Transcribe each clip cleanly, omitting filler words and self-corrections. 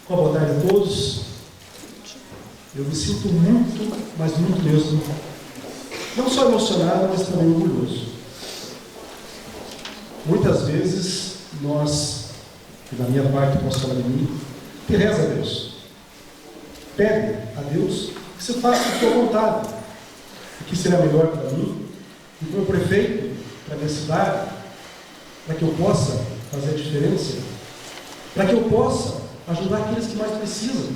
Uma boa tarde a todos. Eu me sinto muito, mas muito mesmo, não só emocionado, mas também orgulhoso. Muitas vezes nós, da minha parte, posso falar de mim, que reza a Deus. Pede a Deus que você faça a sua vontade, o que será melhor para mim e para o prefeito, para a minha cidade, para que eu possa fazer a diferença, para que eu possa ajudar aqueles que mais precisam,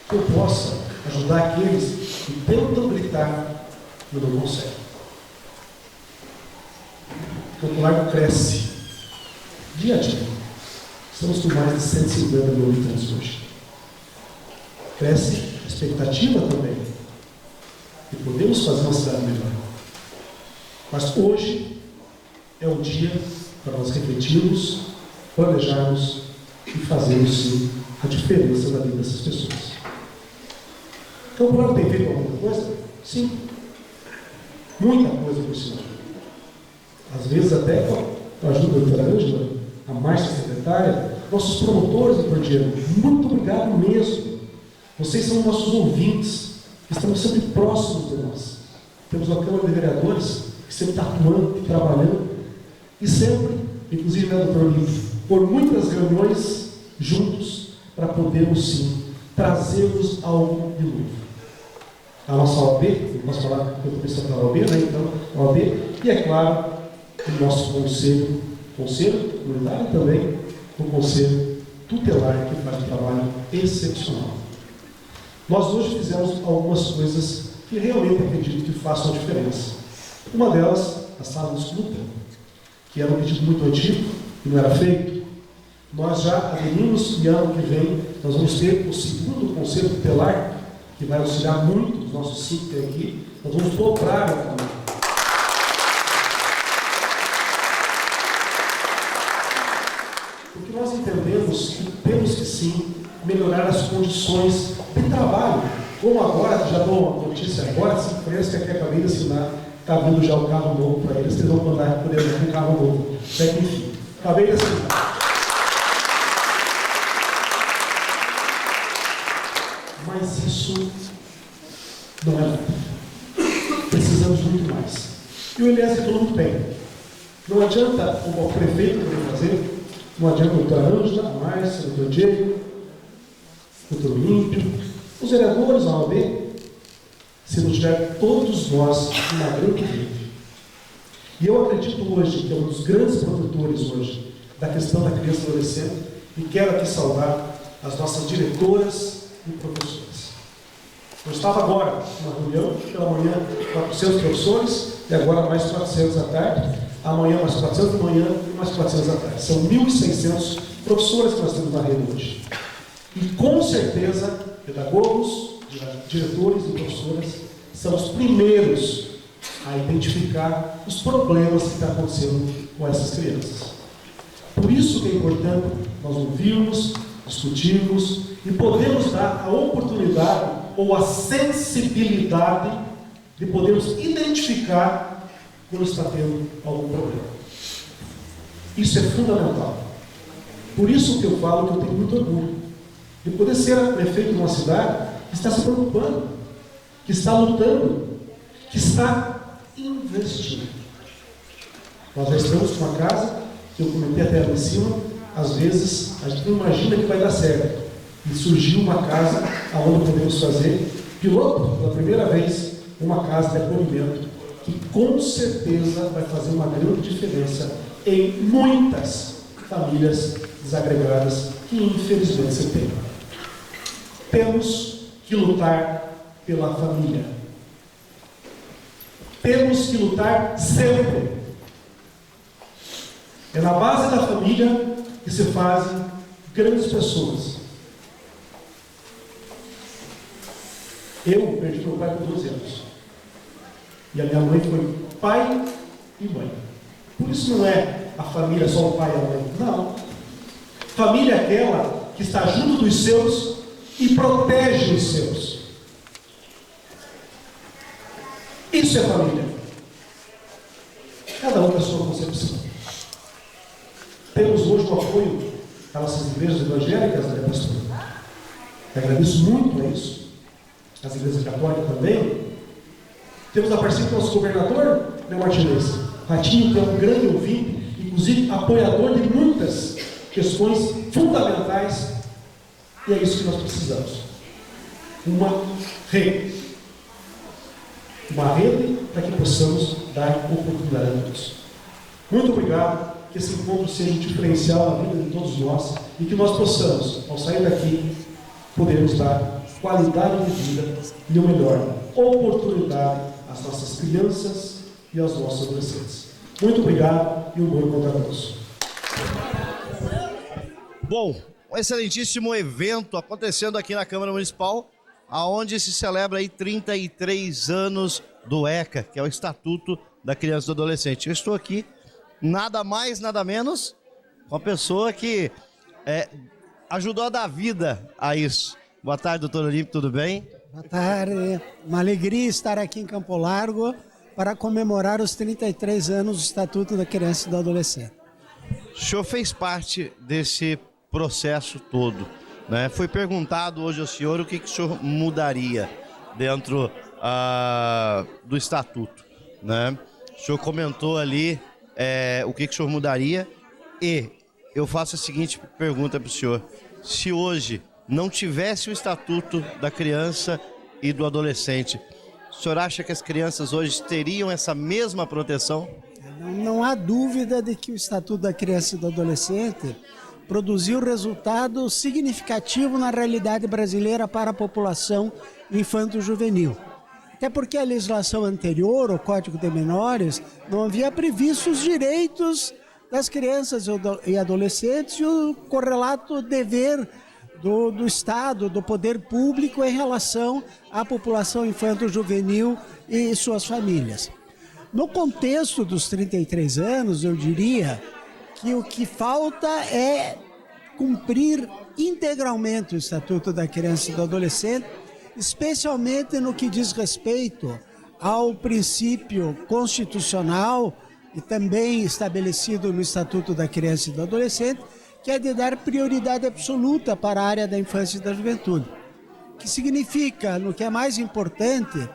que eu possa ajudar aqueles que tentam gritar e não conseguem. O Campo Largo cresce dia a dia. Estamos com mais de 150 mil habitantes hoje. Cresce a expectativa também de podermos fazer uma cidade melhor. Mas hoje é o dia para nós refletirmos, planejarmos e fazermos sim a diferença na vida dessas pessoas. Então, o Campo tem feito alguma coisa? Sim. Muita coisa por sinal. Às vezes até com a ajuda da doutora Ângela, a Márcia secretária, nossos promotores do projeto, muito obrigado mesmo. Vocês são nossos ouvintes, que estamos sempre próximos de nós. Temos uma Câmara de Vereadores que sempre está atuando, trabalhando, e sempre, inclusive, né, doutor Lito, por muitas reuniões juntos, para podermos sim trazermos algo de novo. A nossa OAB, eu posso falar que eu estou da OAB, né? Então, a OAB, e é claro, o nosso conselho comunitário também, o conselho tutelar, que faz um trabalho excepcional. Nós hoje fizemos algumas coisas que realmente acredito que façam a diferença. Uma delas, a sala de escuta, que era um pedido muito antigo, e não era feito. Nós já aderimos e ano que vem nós vamos ter o segundo conselho tutelar, que vai auxiliar muito os nossos 5 que tem aqui. Nós vamos dobrar a câmara. Porque nós entendemos que temos que sim melhorar as condições de trabalho. Como agora, já dou uma notícia agora, se conhece que acabei de assinar, está vindo já o carro novo para eles vão mandar poder um carro novo. Enfim, acabei de assinar. Mas isso não é nada. Precisamos de muito mais. E o Eliezer falou muito bem. Não adianta o prefeito poder fazer, não adianta a doutora Ângela, a Márcia, o doutor Diego, o doutor Olímpio, os vereadores, a OAB, se não tiver todos nós uma grande rede. E eu acredito hoje que é um dos grandes produtores hoje da questão da criança e adolescente, e quero aqui saudar as nossas diretoras e professores. Eu estava agora numa reunião, pela manhã 400 professores, e agora mais 400 à tarde, amanhã mais 400 de manhã e mais 400 à tarde. São 1.600 professores que nós temos na rede hoje. E com certeza, pedagogos, diretores e professoras são os primeiros a identificar os problemas que estão acontecendo com essas crianças. Por isso que é importante nós ouvirmos, discutirmos e podermos dar a oportunidade ou a sensibilidade de podermos identificar quando está tendo algum problema. Isso é fundamental. Por isso que eu falo que eu tenho muito orgulho de poder ser prefeito de uma cidade que está se preocupando, que está lutando, que está investindo. Nós já estamos com uma casa, que eu comentei até ali em cima, às vezes a gente não imagina que vai dar certo. E surgiu uma casa onde podemos fazer, piloto, pela primeira vez, uma casa de acolhimento, que com certeza vai fazer uma grande diferença em muitas famílias desagregadas que infelizmente se tem. Temos que lutar pela família. Temos que lutar sempre. É na base da família que se fazem grandes pessoas. Eu perdi meu pai com 12 anos. E a minha mãe foi pai e mãe. Por isso não é a família só o pai e a mãe. Não. Família é aquela que está junto dos seus e protege os seus. Isso é família. Cada um tem a sua concepção. Temos hoje o apoio das nossas igrejas evangélicas, né, pastor? agradeço muito a isso, as igrejas católicas também. Temos a parceria do nosso governador, né, Martinez? Ratinho, que é um grande ouvinte, inclusive apoiador de muitas questões fundamentais, e é isso que nós precisamos. Uma rede para que possamos dar oportunidade a todos. Muito obrigado, que esse encontro seja um diferencial na vida de todos nós e que nós possamos, ao sair daqui, podermos dar qualidade de vida e, o melhor, oportunidade às nossas crianças e aos nossos adolescentes. Muito obrigado e um bom encontro a todos. Bom, um excelentíssimo evento acontecendo aqui na Câmara Municipal, aonde se celebra aí 33 anos do ECA, que é o Estatuto da Criança e do Adolescente. Eu estou aqui, nada mais, nada menos, com a pessoa que ajudou a dar vida a isso. Boa tarde, doutor Olímpio, tudo bem? Boa tarde, uma alegria estar aqui em Campo Largo para comemorar os 33 anos do Estatuto da Criança e do Adolescente. O senhor fez parte desse processo todo, né? Foi perguntado hoje ao senhor o que o senhor mudaria dentro do Estatuto, né? O senhor comentou ali o que o senhor mudaria, e eu faço a seguinte pergunta para o senhor: se hoje não tivesse o Estatuto da Criança e do Adolescente, o senhor acha que as crianças hoje teriam essa mesma proteção? Não há dúvida de que o Estatuto da Criança e do Adolescente produziu resultado significativo na realidade brasileira para a população infanto-juvenil. Até porque a legislação anterior, o Código de Menores, não havia previsto os direitos das crianças e adolescentes e o correlato dever do Estado, do poder público em relação à população infanto-juvenil e suas famílias. No contexto dos 33 anos, eu diria que o que falta é cumprir integralmente o Estatuto da Criança e do Adolescente, especialmente no que diz respeito ao princípio constitucional e também estabelecido no Estatuto da Criança e do Adolescente, que é de dar prioridade absoluta para a área da infância e da juventude, que significa, no que é mais importante,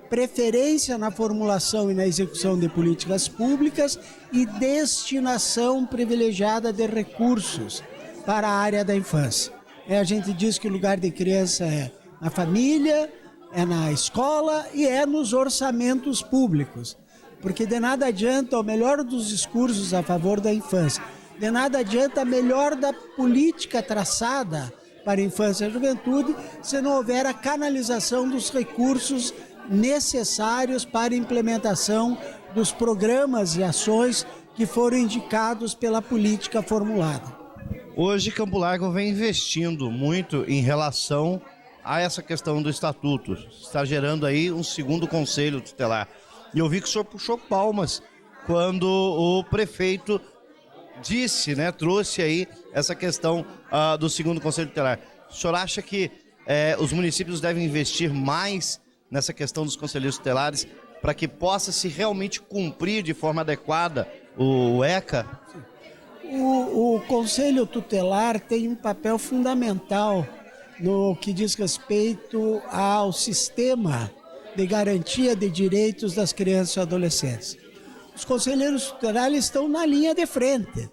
preferência na formulação e na execução de políticas públicas e destinação privilegiada de recursos para a área da infância. A gente diz que o lugar de criança é na família, é na escola e é nos orçamentos públicos. Porque de nada adianta o melhor dos discursos a favor da infância, de nada adianta a melhor da política traçada para a infância e a juventude se não houver a canalização dos recursos necessários para a implementação dos programas e ações que foram indicados pela política formulada. Hoje, Campo Largo vem investindo muito em relação a essa questão do Estatuto. Está gerando aí um segundo conselho tutelar. E eu vi que o senhor puxou palmas quando o prefeito disse, né, trouxe aí essa questão do segundo conselho tutelar. O senhor acha que os municípios devem investir mais nessa questão dos conselheiros tutelares para que possa se realmente cumprir de forma adequada o ECA? O Conselho Tutelar tem um papel fundamental no que diz respeito ao sistema de garantia de direitos das crianças e adolescentes. Os conselheiros tutelares estão na linha de frente.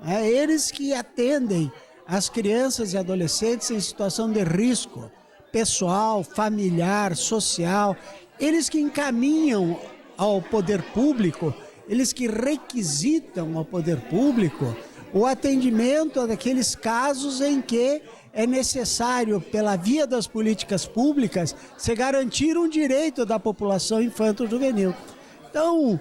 É eles que atendem as crianças e adolescentes em situação de risco pessoal, familiar, social. Eles que encaminham ao poder público, eles que requisitam ao poder público o atendimento daqueles casos em que é necessário, pela via das políticas públicas, se garantir um direito da população infanto-juvenil. Então,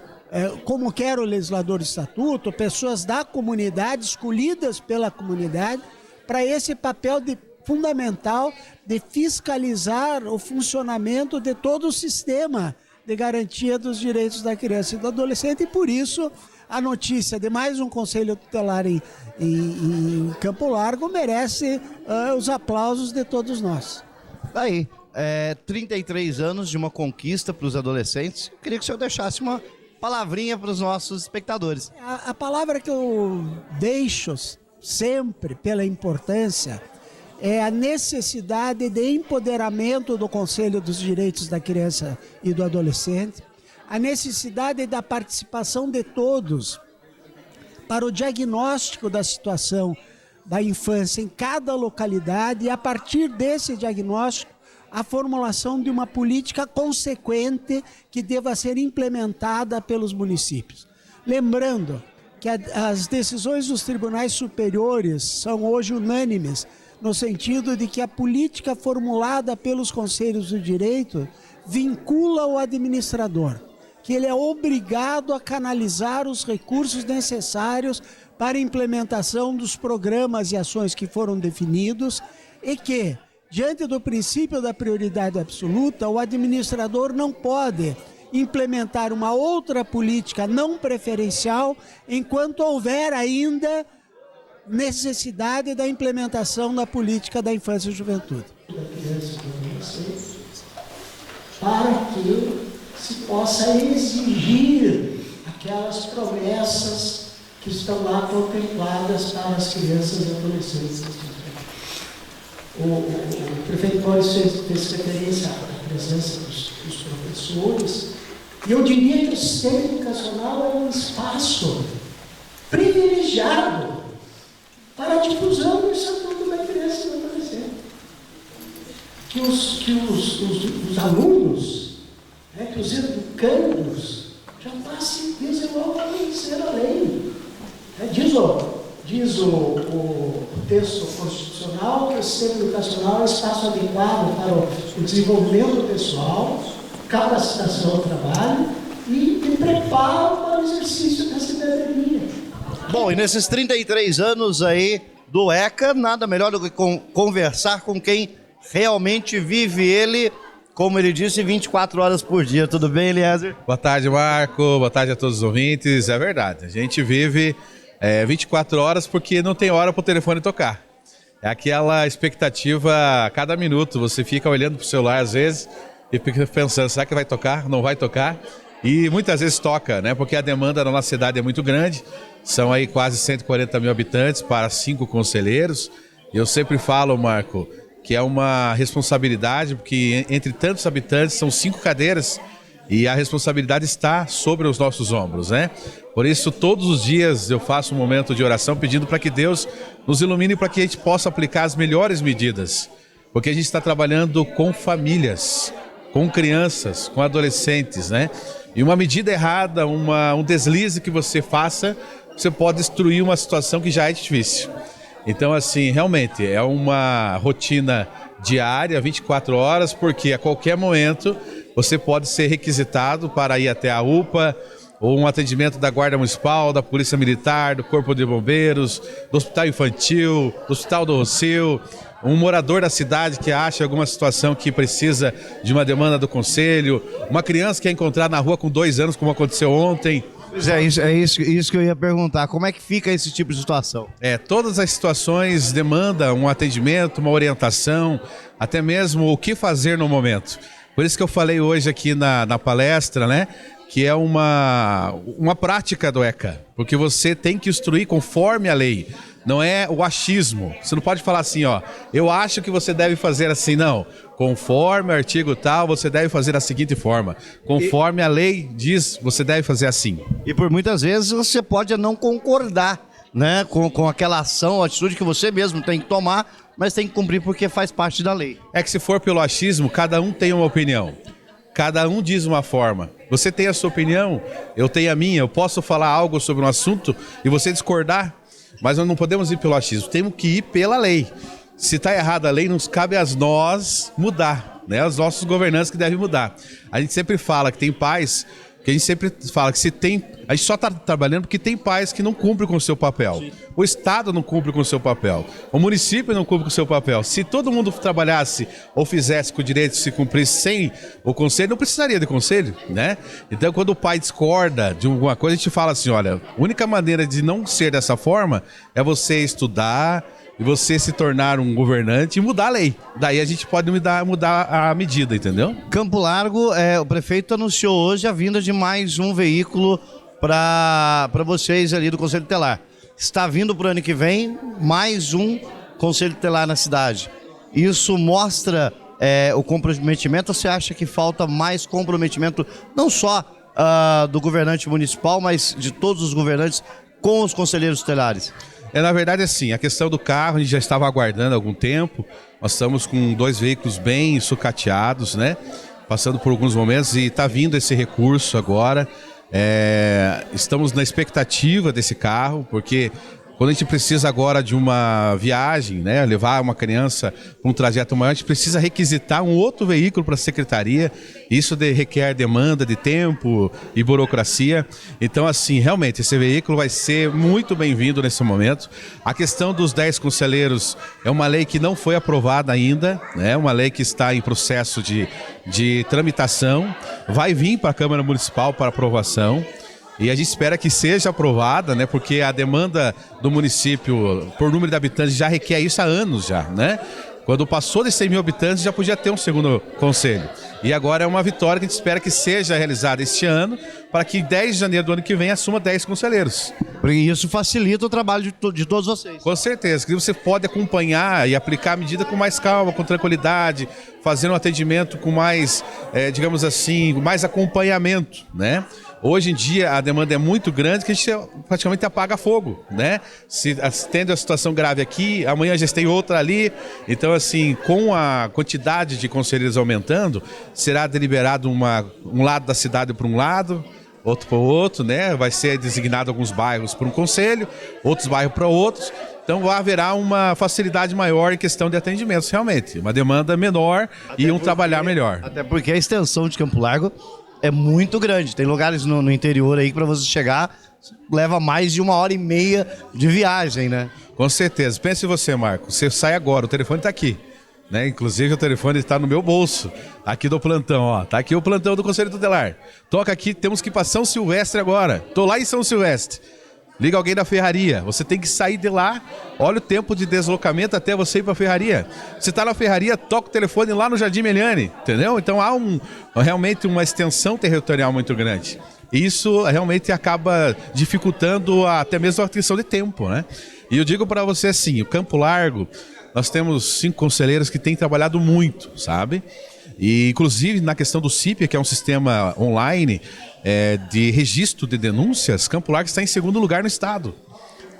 como quer o legislador do Estatuto, pessoas da comunidade, escolhidas pela comunidade, para esse papel fundamental de fiscalizar o funcionamento de todo o sistema de garantia dos direitos da criança e do adolescente, e por isso a notícia de mais um conselho tutelar em Campo Largo merece os aplausos de todos nós. Aí, 33 anos de uma conquista para os adolescentes. Eu queria que o senhor deixasse uma palavrinha para os nossos espectadores. A palavra que eu deixo sempre, pela importância, é a necessidade de empoderamento do Conselho dos Direitos da Criança e do Adolescente, a necessidade da participação de todos para o diagnóstico da situação da infância em cada localidade e, a partir desse diagnóstico, a formulação de uma política consequente que deva ser implementada pelos municípios. Lembrando que as decisões dos tribunais superiores são hoje unânimes, no sentido de que a política formulada pelos conselhos do direito vincula o administrador, que ele é obrigado a canalizar os recursos necessários para a implementação dos programas e ações que foram definidos e que, diante do princípio da prioridade absoluta, o administrador não pode implementar uma outra política não preferencial enquanto houver ainda necessidade da implementação da política da infância e juventude. Para que se possa exigir aquelas promessas que estão lá contempladas para as crianças e adolescentes. O prefeito Maurício fez referência à presença dos professores, e eu diria que o sistema educacional é um espaço privilegiado para a difusão do Estatuto da Criança e do Adolescente. Que os alunos, que os educandos já desenvolvam a conhecer a lei. Diz o texto constitucional que o sistema educacional é um espaço adequado para o desenvolvimento pessoal, capacitação ao trabalho e preparo para o exercício da cidadania. Bom, e nesses 33 anos aí do ECA, nada melhor do que conversar com quem realmente vive ele, como ele disse, 24 horas por dia. Tudo bem, Eliezer? Boa tarde, Marco. Boa tarde a todos os ouvintes. É verdade, a gente vive 24 horas porque não tem hora para o telefone tocar. É aquela expectativa a cada minuto. Você fica olhando para o celular às vezes e fica pensando, será que vai tocar? Não vai tocar? E muitas vezes toca, né? Porque a demanda na nossa cidade é muito grande. São aí quase 140 mil habitantes para 5 conselheiros. Eu sempre falo, Marco, que é uma responsabilidade, porque entre tantos habitantes são 5 cadeiras e a responsabilidade está sobre os nossos ombros, né? Por isso, todos os dias eu faço um momento de oração pedindo para que Deus nos ilumine para que a gente possa aplicar as melhores medidas. Porque a gente está trabalhando com famílias, com crianças, com adolescentes, né? E uma medida errada, um deslize que você faça, você pode destruir uma situação que já é difícil. Então, assim, realmente é uma rotina diária, 24 horas, porque a qualquer momento você pode ser requisitado para ir até a UPA, ou um atendimento da Guarda Municipal, da Polícia Militar, do Corpo de Bombeiros, do Hospital Infantil, do Hospital do Rossio, um morador da cidade que acha alguma situação que precisa de uma demanda do conselho, uma criança que é encontrada na rua com 2 anos, como aconteceu ontem. Pois é isso que eu ia perguntar. Como é que fica esse tipo de situação? Todas as situações demandam um atendimento, uma orientação, até mesmo o que fazer no momento. Por isso que eu falei hoje aqui na palestra, né? Que é uma prática do ECA, porque você tem que instruir conforme a lei, não é o achismo. Você não pode falar assim, ó, eu acho que você deve fazer assim, não. Conforme o artigo tal, você deve fazer da seguinte forma. Conforme a lei diz, você deve fazer assim. E por muitas vezes você pode não concordar, né, com aquela ação, a atitude que você mesmo tem que tomar, mas tem que cumprir porque faz parte da lei. É que se for pelo achismo, cada um tem uma opinião. Cada um diz uma forma. Você tem a sua opinião, eu tenho a minha. Eu posso falar algo sobre um assunto e você discordar, mas nós não podemos ir pelo achismo. Temos que ir pela lei. Se está errada a lei, nos cabe a nós mudar, né? Os nossos governantes que devem mudar. A gente sempre fala que tem pais, que a gente sempre fala que se tem... A gente só está trabalhando porque tem pais que não cumprem com o seu papel. Sim. O Estado não cumpre com o seu papel. O município não cumpre com o seu papel. Se todo mundo trabalhasse ou fizesse com o direito se cumprisse sem o conselho, não precisaria de conselho, né? Então, quando o pai discorda de alguma coisa, a gente fala assim, olha, a única maneira de não ser dessa forma é você estudar e você se tornar um governante e mudar a lei. Daí a gente pode mudar a medida, entendeu? Campo Largo, o prefeito anunciou hoje a vinda de mais um veículo para vocês ali do Conselho Tutelar. Está vindo para o ano que vem mais um conselho tutelar na cidade. Isso mostra o comprometimento, ou você acha que falta mais comprometimento, não só do governante municipal, mas de todos os governantes com os conselheiros tutelares? Na verdade, assim, a questão do carro a gente já estava aguardando há algum tempo. Nós estamos com 2 veículos bem sucateados, né? Passando por alguns momentos e está vindo esse recurso agora. Estamos na expectativa desse carro, porque quando a gente precisa agora de uma viagem, né, levar uma criança para um trajeto maior, a gente precisa requisitar um outro veículo para a secretaria. Isso requer demanda de tempo e burocracia. Então, assim, realmente, esse veículo vai ser muito bem-vindo nesse momento. A questão dos 10 conselheiros é uma lei que não foi aprovada ainda, né? Uma lei que está em processo de tramitação. Vai vir para a Câmara Municipal para aprovação. E a gente espera que seja aprovada, né? Porque a demanda do município por número de habitantes já requer isso há anos já, né? Quando passou de 100 mil habitantes já podia ter um segundo conselho. E agora é uma vitória que a gente espera que seja realizada este ano, para que em 10 de janeiro do ano que vem assuma 10 conselheiros. E isso facilita o trabalho de todos vocês. Com certeza, que você pode acompanhar e aplicar a medida com mais calma, com tranquilidade, fazendo um atendimento com mais, digamos assim, mais acompanhamento, né? Hoje em dia a demanda é muito grande que a gente praticamente apaga fogo, né? Se tendo a situação grave aqui, amanhã já tem outra ali. Então, assim, com a quantidade de conselheiros aumentando, será deliberado um lado da cidade para um lado, outro para o outro, né? Vai ser designado alguns bairros para um conselho, outros bairros para outros. Então haverá uma facilidade maior em questão de atendimentos, realmente. Uma demanda menor e um trabalhar melhor. Até porque a extensão de Campo Largo é muito grande. Tem lugares no interior aí que para você chegar leva mais de 1h30 de viagem, né? Com certeza. Pense você, Marco. Você sai agora, o telefone está aqui, né? Inclusive o telefone está no meu bolso, aqui do plantão, ó. Tá aqui o plantão do Conselho Tutelar. Toca aqui, temos que ir para São Silvestre agora. Tô lá em São Silvestre. Liga alguém da ferraria. Você tem que sair de lá. Olha o tempo de deslocamento até você ir para a ferraria. Você está na ferraria, toca o telefone lá no Jardim Meliane, entendeu? Então há realmente uma extensão territorial muito grande. E isso realmente acaba dificultando até mesmo a questão de tempo, né? E eu digo para você assim, o Campo Largo, nós temos 5 conselheiros que têm trabalhado muito, sabe? E inclusive na questão do CIP, que é um sistema online de registro de denúncias, Campo Largo está em 2º lugar no estado.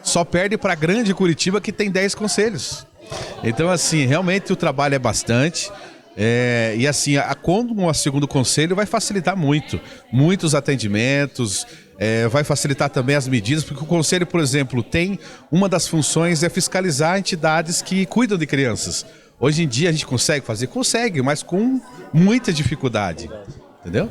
Só perde para a grande Curitiba, que tem 10 conselhos. Então, assim, realmente o trabalho é bastante. E assim, como um segundo conselho vai facilitar muitos atendimentos, vai facilitar também as medidas, porque o conselho, por exemplo, tem uma das funções é fiscalizar entidades que cuidam de crianças. Hoje em dia a gente consegue fazer? Consegue, mas com muita dificuldade, entendeu?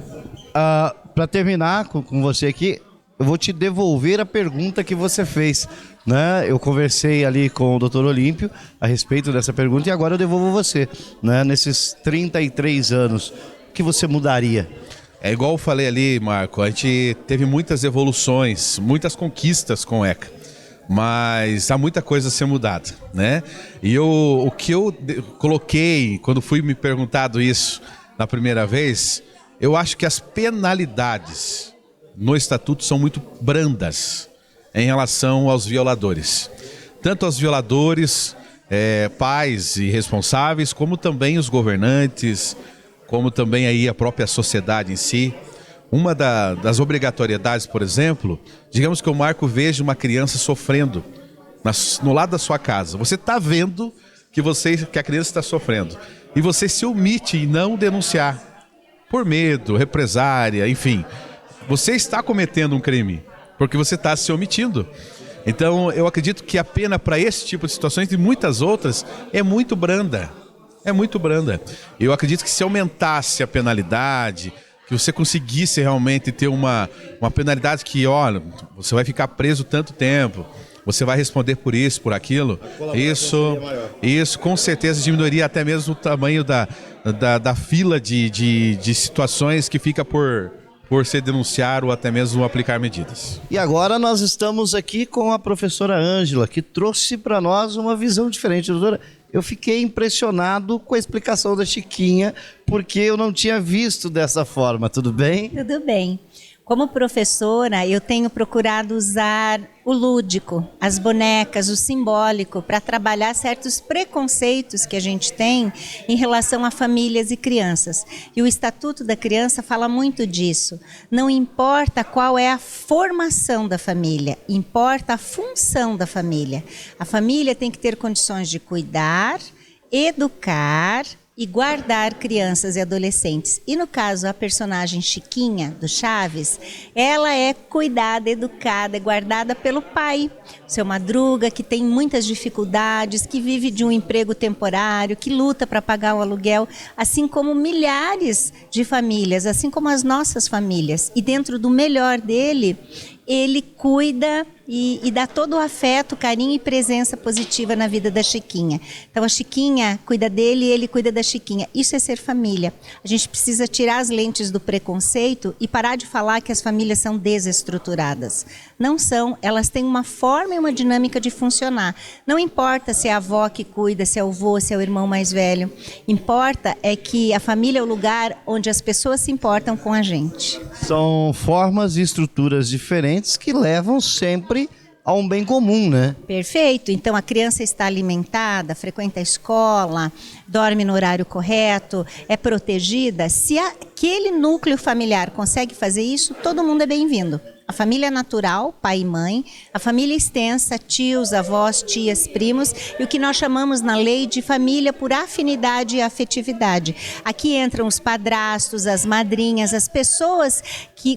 Para terminar com você aqui, eu vou te devolver a pergunta que você fez, né? Eu conversei ali com o Dr. Olímpio a respeito dessa pergunta e agora eu devolvo você, né? Nesses 33 anos, o que você mudaria? É igual eu falei ali, Marco, a gente teve muitas evoluções, muitas conquistas com o ECA, mas há muita coisa a ser mudada, né? E o que eu coloquei quando fui me perguntado isso na primeira vez, eu acho que as penalidades no estatuto são muito brandas em relação aos violadores. Tanto aos violadores, pais e responsáveis, como também os governantes, como também aí a própria sociedade em si. Uma das obrigatoriedades, por exemplo, digamos que o Marco veja uma criança sofrendo no lado da sua casa. Você está vendo que a criança está sofrendo e você se omite em não denunciar por medo, represária, enfim. Você está cometendo um crime porque você está se omitindo. Então, eu acredito que a pena para esse tipo de situações e muitas outras é muito branda. É muito branda. Eu acredito que se aumentasse a penalidade, que você conseguisse realmente ter uma penalidade que, olha, você vai ficar preso tanto tempo, você vai responder por isso, por aquilo, isso com certeza diminuiria até mesmo o tamanho da fila de situações que fica por se denunciar ou até mesmo aplicar medidas. E agora nós estamos aqui com a professora Ângela, que trouxe para nós uma visão diferente. Doutora, eu fiquei impressionado com a explicação da Chiquinha, porque eu não tinha visto dessa forma. Tudo bem? Tudo bem. Como professora, eu tenho procurado usar o lúdico, as bonecas, o simbólico, para trabalhar certos preconceitos que a gente tem em relação a famílias e crianças. E o Estatuto da Criança fala muito disso. Não importa qual é a formação da família, importa a função da família. A família tem que ter condições de cuidar, educar e guardar crianças e adolescentes. E no caso, a personagem Chiquinha, do Chaves, ela é cuidada, educada, guardada pelo pai, seu Madruga, que tem muitas dificuldades, que vive de um emprego temporário, que luta para pagar o aluguel, assim como milhares de famílias, assim como as nossas famílias. E dentro do melhor dele, ele cuida e dá todo o afeto, carinho e presença positiva na vida da Chiquinha. Então a Chiquinha cuida dele e ele cuida da Chiquinha. Isso é ser família. A gente precisa tirar as lentes do preconceito e parar de falar que as famílias são desestruturadas. Não são, elas têm uma forma e uma dinâmica de funcionar. Não importa se é a avó que cuida, se é o avô, se é o irmão mais velho. Importa é que a família é o lugar onde as pessoas se importam com a gente. São formas e estruturas diferentes que levam sempre a um bem comum, né? Perfeito. Então a criança está alimentada, frequenta a escola, dorme no horário correto, é protegida. Se aquele núcleo familiar consegue fazer isso, todo mundo é bem-vindo. A família natural, pai e mãe, a família extensa, tios, avós, tias, primos, e o que nós chamamos na lei de família por afinidade e afetividade. Aqui entram os padrastos, as madrinhas, as pessoas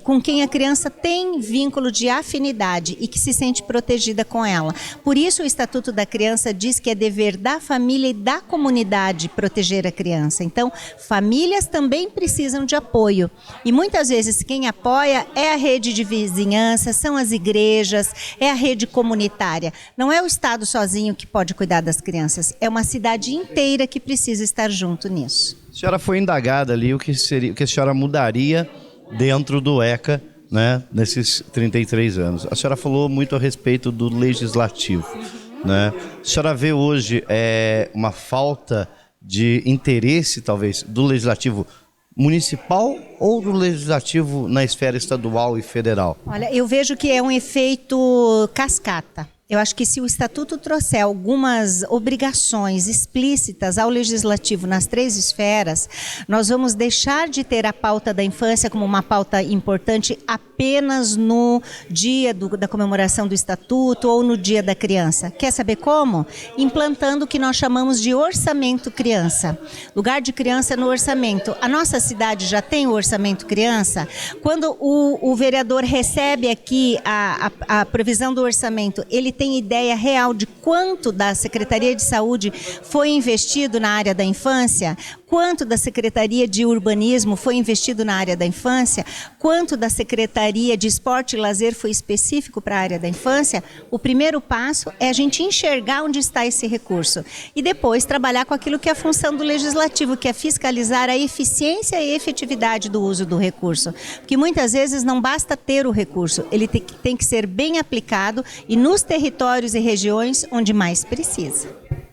com quem a criança tem vínculo de afinidade e que se sente protegida com ela. Por isso o Estatuto da Criança diz que é dever da família e da comunidade proteger a criança. Então, famílias também precisam de apoio. E muitas vezes quem apoia é a rede de vizinhança, são as igrejas, é a rede comunitária. Não é o Estado sozinho que pode cuidar das crianças, é uma cidade inteira que precisa estar junto nisso. A senhora foi indagada ali o que a senhora mudaria dentro do ECA, né, nesses 33 anos. A senhora falou muito a respeito do legislativo, né? A senhora vê hoje uma falta de interesse, talvez, do legislativo municipal ou do legislativo na esfera estadual e federal? Olha, eu vejo que é um efeito cascata. Eu acho que se o Estatuto trouxer algumas obrigações explícitas ao Legislativo nas 3 esferas, nós vamos deixar de ter a pauta da infância como uma pauta importante apenas no dia da comemoração do Estatuto ou no dia da criança. Quer saber como? Implantando o que nós chamamos de orçamento criança. Lugar de criança no orçamento. A nossa cidade já tem o orçamento criança. Quando o vereador recebe aqui a previsão do orçamento, ele tem ideia real de quanto da Secretaria de Saúde foi investido na área da infância, quanto da Secretaria de Urbanismo foi investido na área da infância, quanto da Secretaria de Esporte e Lazer foi específico para a área da infância. O primeiro passo é a gente enxergar onde está esse recurso e depois trabalhar com aquilo que é a função do Legislativo, que é fiscalizar a eficiência e efetividade do uso do recurso. Porque muitas vezes não basta ter o recurso, ele tem que ser bem aplicado e nos territórios e regiões onde mais precisa.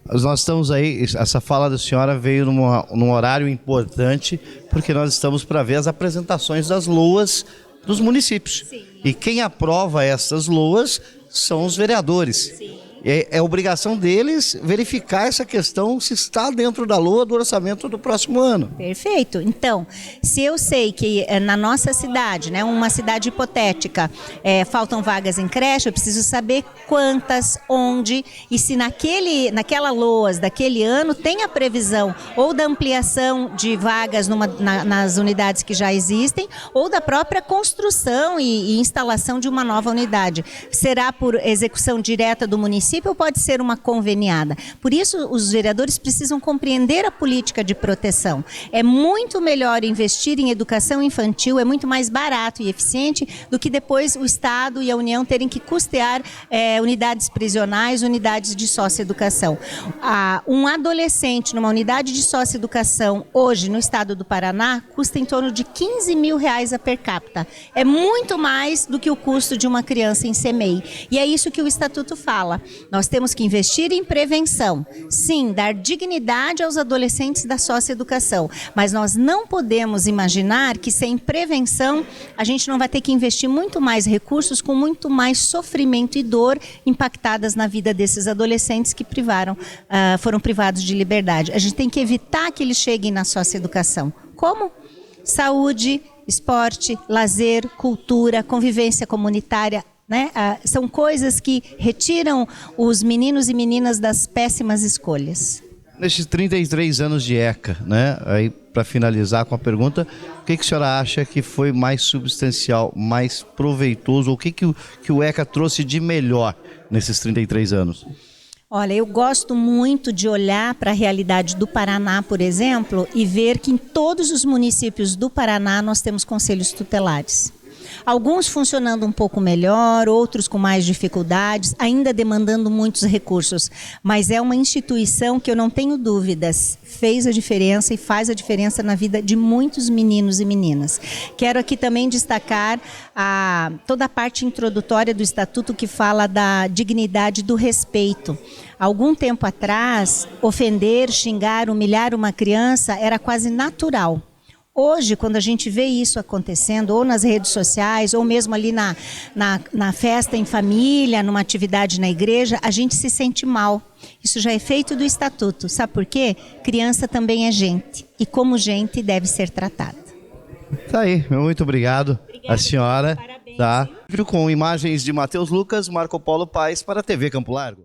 Nós estamos aí, essa fala da senhora veio num horário importante, porque nós estamos para ver as apresentações das LOAs dos municípios. Sim. E quem aprova essas LOAs são os vereadores. Sim. É obrigação deles verificar essa questão se está dentro da LOA do orçamento do próximo ano. Perfeito. Então, se eu sei que na nossa cidade, né, uma cidade hipotética, faltam vagas em creche, eu preciso saber quantas, onde e se naquela LOAS daquele ano tem a previsão ou da ampliação de vagas nas unidades que já existem ou da própria construção e instalação de uma nova unidade. Será por execução direta do município ou pode ser uma conveniada. Por isso, os vereadores precisam compreender a política de proteção. É muito melhor investir em educação infantil, é muito mais barato e eficiente do que depois o Estado e a União terem que custear unidades prisionais, unidades de socioeducação. Um adolescente numa unidade de socioeducação, hoje no estado do Paraná, custa em torno de R$15 mil a per capita. É muito mais do que o custo de uma criança em CMEI. E é isso que o Estatuto fala. Nós temos que investir em prevenção. Sim, dar dignidade aos adolescentes da socioeducação. Mas nós não podemos imaginar que sem prevenção a gente não vai ter que investir muito mais recursos com muito mais sofrimento e dor impactadas na vida desses adolescentes que foram privados de liberdade. A gente tem que evitar que eles cheguem na socioeducação. Como? Saúde, esporte, lazer, cultura, convivência comunitária, né? São coisas que retiram os meninos e meninas das péssimas escolhas. Nesses 33 anos de ECA, né? Aí, para finalizar com a pergunta, o que a senhora acha que foi mais substancial, mais proveitoso, ou o que o ECA trouxe de melhor nesses 33 anos? Olha, eu gosto muito de olhar para a realidade do Paraná, por exemplo, e ver que em todos os municípios do Paraná nós temos conselhos tutelares. Alguns funcionando um pouco melhor, outros com mais dificuldades, ainda demandando muitos recursos. Mas é uma instituição que eu não tenho dúvidas, fez a diferença e faz a diferença na vida de muitos meninos e meninas. Quero aqui também destacar toda a parte introdutória do Estatuto que fala da dignidade do respeito. Algum tempo atrás, ofender, xingar, humilhar uma criança era quase natural. Hoje, quando a gente vê isso acontecendo, ou nas redes sociais, ou mesmo ali na festa em família, numa atividade na igreja, a gente se sente mal. Isso já é feito do Estatuto. Sabe por quê? Criança também é gente. E como gente deve ser tratada. Tá aí, muito obrigado. Obrigada, a senhora. parabéns, Tá. Com imagens de Matheus Lucas, Marco Polo Paes para a TV Campo Largo.